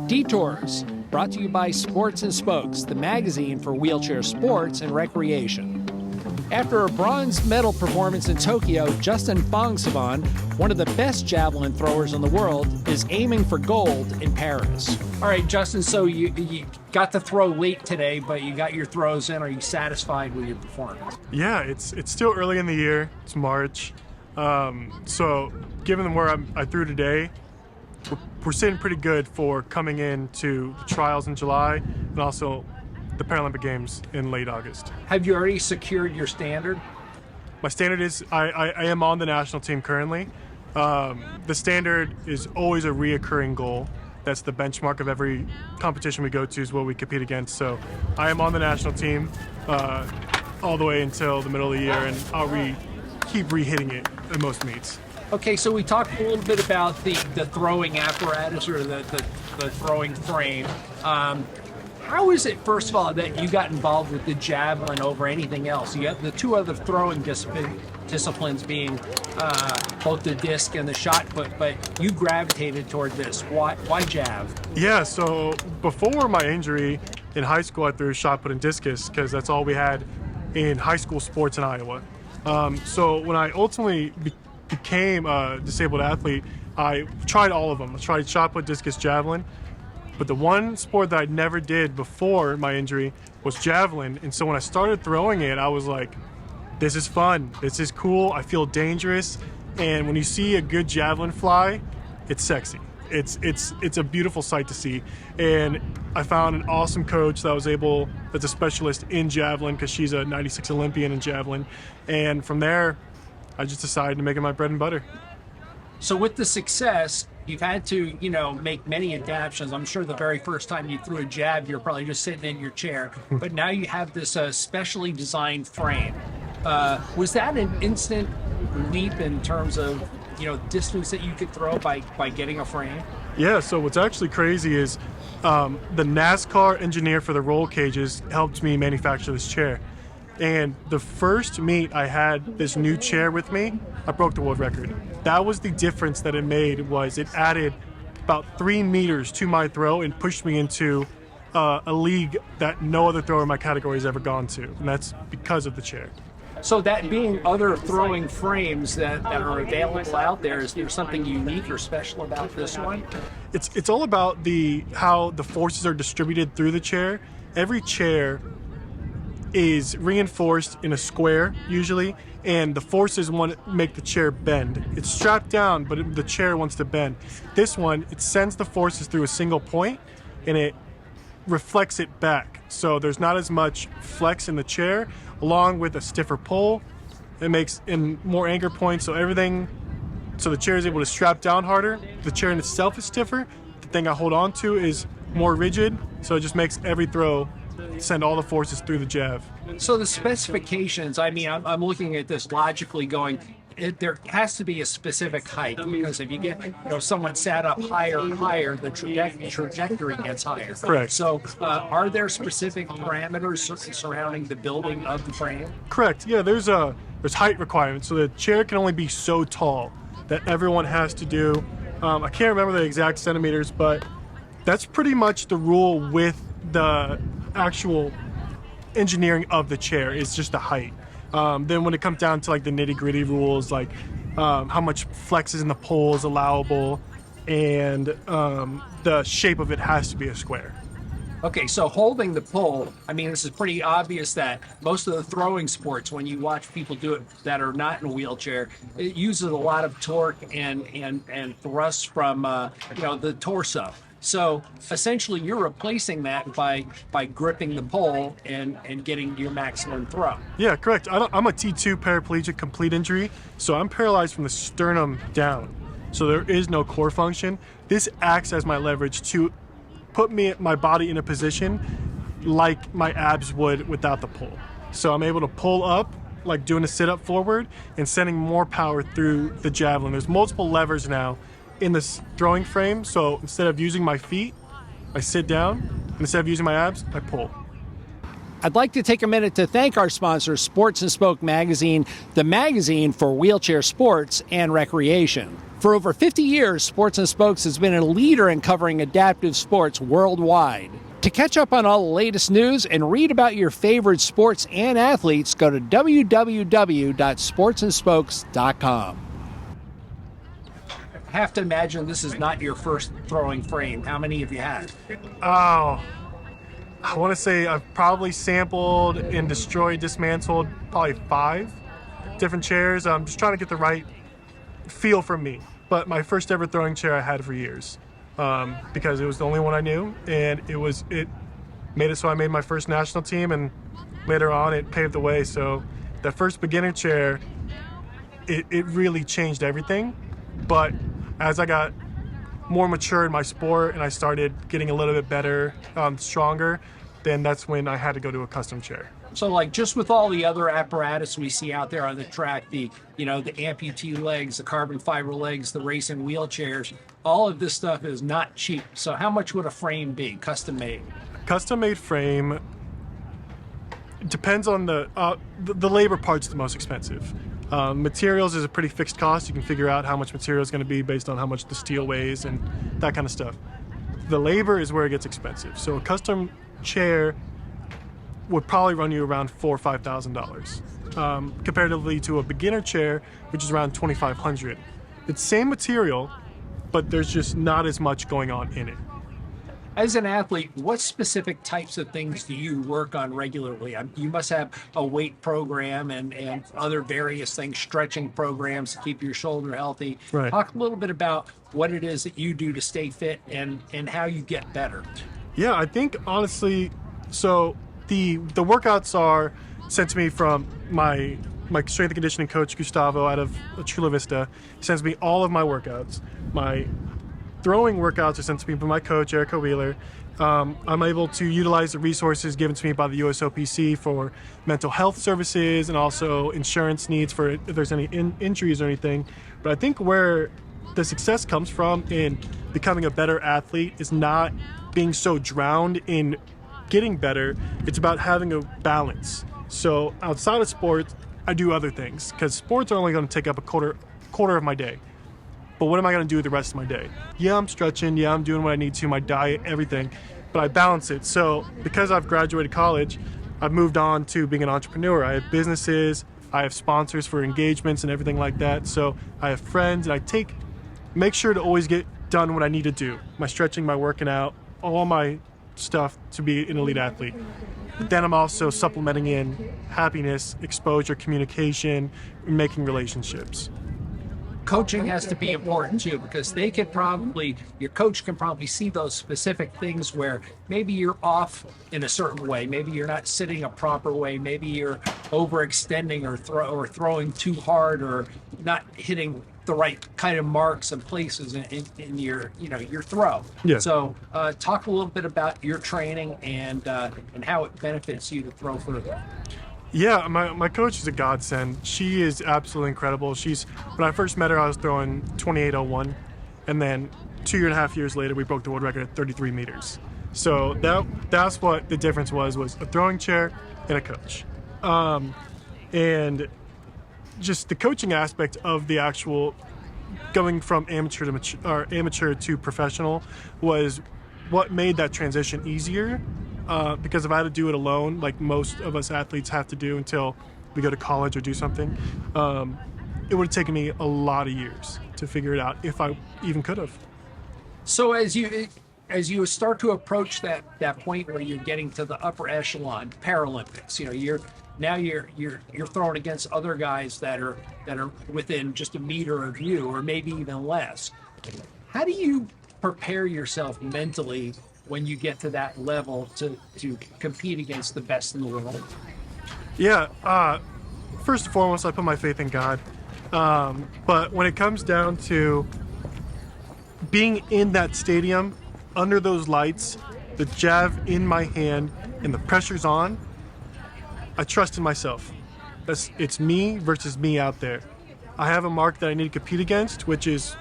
Detours, brought to you by Sports and Spokes, the magazine for wheelchair sports and recreation. After a bronze medal performance in Tokyo, Justin Phongsavan, one of the best javelin throwers in the world, is aiming for gold in Paris. All right, Justin, so you got to throw late today, but you got your throws in. Are you satisfied with your performance? Yeah, it's still early in the year. It's March. So given where I threw today, we're sitting pretty good for coming into the trials in July and also the Paralympic Games in late August. Have you already secured your standard? My standard is I am on the national team currently. The standard is always a reoccurring goal. That's the benchmark of every competition we go to is what we compete against. So I am on the national team all the way until the middle of the year, and I'll keep re-hitting it in most meets. Okay, so we talked a little bit about the throwing apparatus or the throwing frame. How is it, first of all, that you got involved with the javelin over anything else? You have the two other throwing disciplines being both the disc and the shot put, but you gravitated toward this. Why jav? Yeah, so before my injury in high school, I threw shot put and discus because that's all we had in high school sports in Iowa. So when I ultimately became a disabled athlete, I tried all of them. I tried shot put, discus, javelin. But the one sport that I never did before my injury was javelin. And so when I started throwing it, I was like, this is fun. This is cool. I feel dangerous. And when you see a good javelin fly, it's sexy. It's a beautiful sight to see. And I found an awesome coach that's a specialist in javelin because she's a 96 Olympian in javelin. And from there, I just decided to make it my bread and butter. So with the success, you've had to, make many adaptations. I'm sure the very first time you threw a jab, you're probably just sitting in your chair. But now you have this specially designed frame. Was that an instant leap in terms of, distance that you could throw by getting a frame? Yeah, so what's actually crazy is the NASCAR engineer for the roll cages helped me manufacture this chair. And the first meet I had this new chair with me, I broke the world record. That was the difference that it made, was it added about 3 meters to my throw and pushed me into a league that no other thrower in my category has ever gone to. And that's because of the chair. So that being other throwing frames that are available out there, is there something unique or special about this one? It's all about how the forces are distributed through the chair. Every chair is reinforced in a square usually, and the forces want to make the chair bend. It's strapped down, but the chair wants to bend. This one, it sends the forces through a single point and it reflects it back. So there's not as much flex in the chair, along with a stiffer pull. It makes in more anchor points, so the chair is able to strap down harder. The chair in itself is stiffer. The thing I hold on to is more rigid, so it just makes every throw send all the forces through the jav. So the specifications, I'm looking at this logically going, there has to be a specific height, because if you get, someone sat up higher and higher, the trajectory gets higher. Correct. So are there specific parameters surrounding the building of the frame? Correct. Yeah, there's height requirements. So the chair can only be so tall that everyone has to do. I can't remember the exact centimeters, but that's pretty much the rule with the actual engineering of the chair, is just the height. Then when it comes down to the nitty-gritty rules, how much flex is in the pole is allowable, and the shape of it has to be a square. Okay, so holding the pole, this is pretty obvious that most of the throwing sports, when you watch people do it that are not in a wheelchair, it uses a lot of torque and thrust from the torso. So essentially, you're replacing that by gripping the pole and getting your maximum throw. Yeah, correct. I'm a T2 paraplegic complete injury, so I'm paralyzed from the sternum down. So there is no core function. This acts as my leverage to put my body in a position like my abs would without the pull. So I'm able to pull up, like doing a sit-up forward, and sending more power through the javelin. There's multiple levers now in this throwing frame, so instead of using my feet, I sit down, and instead of using my abs, I pull. I'd like to take a minute to thank our sponsor, Sports and Spoke Magazine, the magazine for wheelchair sports and recreation. For over 50 years, Sports and Spokes has been a leader in covering adaptive sports worldwide. To catch up on all the latest news and read about your favorite sports and athletes, go to www.sportsandspokes.com. I have to imagine this is not your first throwing frame. How many have you had? Oh, I want to say I've probably sampled and destroyed, dismantled probably 5 different chairs. I'm just trying to get the right feel for me. But my first ever throwing chair I had for years because it was the only one I knew, and it made it so I made my first national team, and later on it paved the way. So that first beginner chair, it really changed everything. But as I got more mature in my sport and I started getting a little bit better, stronger, then that's when I had to go to a custom chair. So like just with all the other apparatus we see out there on the track, the amputee legs, the carbon fiber legs, the racing wheelchairs, all of this stuff is not cheap. So how much would a frame be, custom made? Custom made frame depends on the labor part's the most expensive. Materials is a pretty fixed cost. You can figure out how much material is going to be based on how much the steel weighs and that kind of stuff. The labor is where it gets expensive. So a custom chair would probably run you around $4,000 or $5,000, comparatively to a beginner chair, which is around $2,500. It's same material, but there's just not as much going on in it. As an athlete, what specific types of things do you work on regularly? You must have a weight program and other various things, stretching programs to keep your shoulder healthy. Right. Talk a little bit about what it is that you do to stay fit and how you get better. Yeah, I think honestly, so the workouts are sent to me from my strength and conditioning coach, Gustavo, out of Chula Vista. He sends me all of my workouts. My throwing workouts are sent to me by my coach, Erica Wheeler. I'm able to utilize the resources given to me by the USOPC for mental health services and also insurance needs for if there's any injuries or anything. But I think where the success comes from in becoming a better athlete is not being so drowned in getting better. It's about having a balance. So outside of sports, I do other things because sports are only going to take up a quarter of my day. But what am I going to do with the rest of my day? Yeah, I'm stretching. Yeah, I'm doing what I need to, my diet, everything. But I balance it. So because I've graduated college, I've moved on to being an entrepreneur. I have businesses. I have sponsors for engagements and everything like that. So I have friends, and I make sure to always get done what I need to do. My stretching, my working out, all my stuff to be an elite athlete. But then I'm also supplementing in happiness, exposure, communication, and making relationships. Coaching has to be important too, because your coach can probably see those specific things where maybe you're off in a certain way, maybe you're not sitting a proper way, maybe you're overextending or throwing too hard or not hitting the right kind of marks and places in your throw. Yeah. So talk a little bit about your training and how it benefits you to throw further. Yeah, my coach is a godsend. She is absolutely incredible. When I first met her, I was throwing 28.01, and then 2.5 years later, we broke the world record at 33 meters. So that's what the difference was a throwing chair and a coach. And just the coaching aspect of the actual going from amateur to professional was what made that transition easier. Because if I had to do it alone, like most of us athletes have to do until we go to college or do something, it would have taken me a lot of years to figure it out if I even could have. So as you start to approach that point where you're getting to the upper echelon, Paralympics, you're throwing against other guys that are within just a meter of you, or maybe even less. How do you prepare yourself mentally when you get to that level to compete against the best in the world? Yeah, first and foremost, I put my faith in God. But when it comes down to being in that stadium, under those lights, the jav in my hand, and the pressure's on, I trust in myself. It's me versus me out there. I have a mark that I need to compete against, which is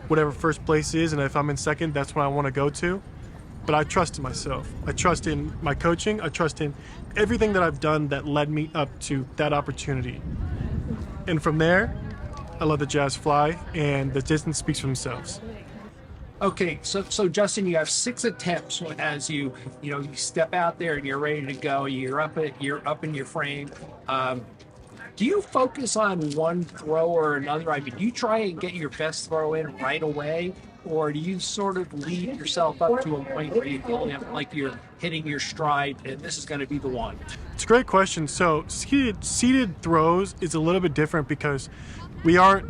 whatever first place is, and if I'm in second, that's what I want to go to. but I trust in myself. I trust in my coaching. I trust in everything that I've done that led me up to that opportunity. And from there, I let the Jazz fly, and the distance speaks for themselves. Okay, so Justin, you have 6 attempts as you step out there and you're ready to go. You're up in your frame. Do you focus on one throw or another? I mean, do you try and get your best throw in right away, or do you sort of lead yourself up to a point where you feel like you're hitting your stride and this is going to be the one? It's a great question. So seated throws is a little bit different because we aren't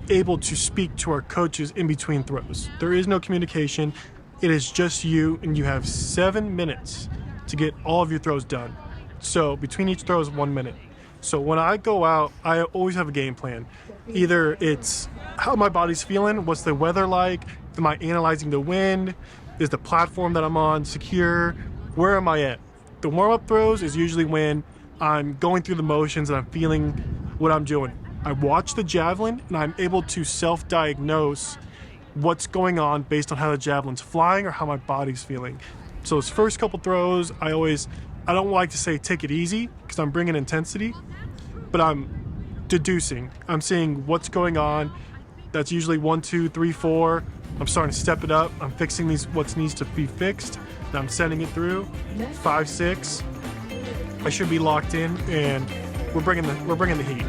able to speak to our coaches in between throws. There is no communication. It is just you, and you have 7 minutes to get all of your throws done. So between each throw is 1 minute. So when I go out, I always have a game plan. Either it's how my body's feeling, what's the weather like, am I analyzing the wind, is the platform that I'm on secure, where am I at? The warm-up throws is usually when I'm going through the motions and I'm feeling what I'm doing. I watch the javelin and I'm able to self-diagnose what's going on based on how the javelin's flying or how my body's feeling. So those first couple throws, I don't like to say take it easy because I'm bringing intensity, but I'm deducing. I'm seeing what's going on. That's usually 1, 2, 3, 4. I'm starting to step it up. I'm fixing what needs to be fixed. And I'm sending it through. 5, 6. I should be locked in, and we're bringing the heat.